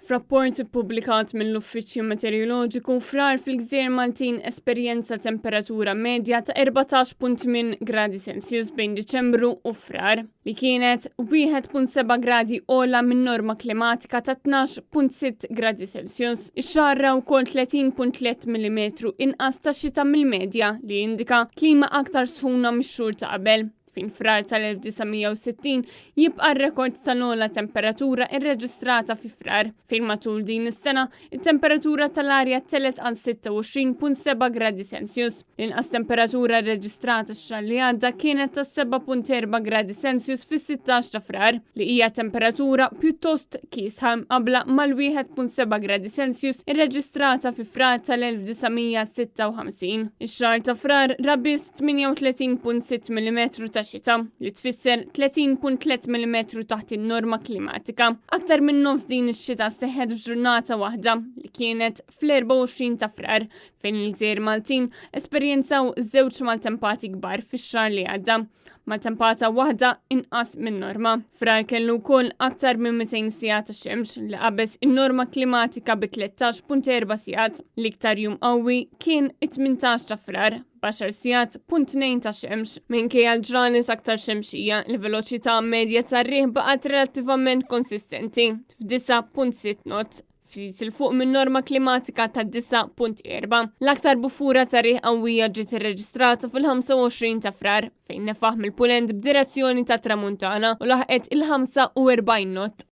F'rapport ippubblikat mill-Uffiċċju Meteoroloġiku frar fil-Gżejjer Maltin esperjenza temperatura medja ta' 14.8 gradi Celsius bejn Diċembru u frar, li kienet 1.7 gradi ogħla min norma klimatika ta' 12.6 gradi Celsius. Ix-xahar wkoll 30.3 mm inqas ta' xita mill-medja li jindika klima aktar sħuna mix-xhur ta' qabel. Fin frar tal-1960 jibqa' r-rekord tal-ogħla temperatura irreġistrata fi frar. Fejn matul din is-sena, it-temperatura tal-arja telet għal 26.7 gradi Celsius. L-inqas temperatura rreġistrata x-xahar li għadda kienet ta' 7.4 gradi Celsius fis-16 ta' frar, li hija temperatura pjuttost kiesħa qabla mal-1.7 gradi Celsius irreġistrata fi frar tal-1956. Ix-xahar ta' frar rabis 38.6 mm ta' xita, li tfisser 30.3 mm taħt in-norma klimatika. Aktar minn nofs din ix-xita seħħet f'ġurnata waħda li kienet fl-24 ta' frar, fejn il-Gżejjer Maltin esperjenzaw żewġ maltempati kbar fix-xahar li għadda, maltempata waħda inqas minn norma. Frar kellu wkoll aktar minn 200 sigħa ta' xemx li qabeż in-norma klimatika bi 13.4 sigħat. L-iktar jum qawwi kien it-18 ta' frar, b'10 sigħat.2 ta' xemx. Minkejja l-ġranis aktar xemxija, l-veloċità medja tar-riħ baqgħet relattivament konsistenti f'9.6 knot. Ftit il-fuq minn norma klimatika ta' 9.4. L-aktar bufura ta' riħ qawwija ġiet irreġistrata fil-25 ta' frar, fejn nefaħ mill-punent b'direzzjoni ta' tramuntana u laħqet il-45 knot.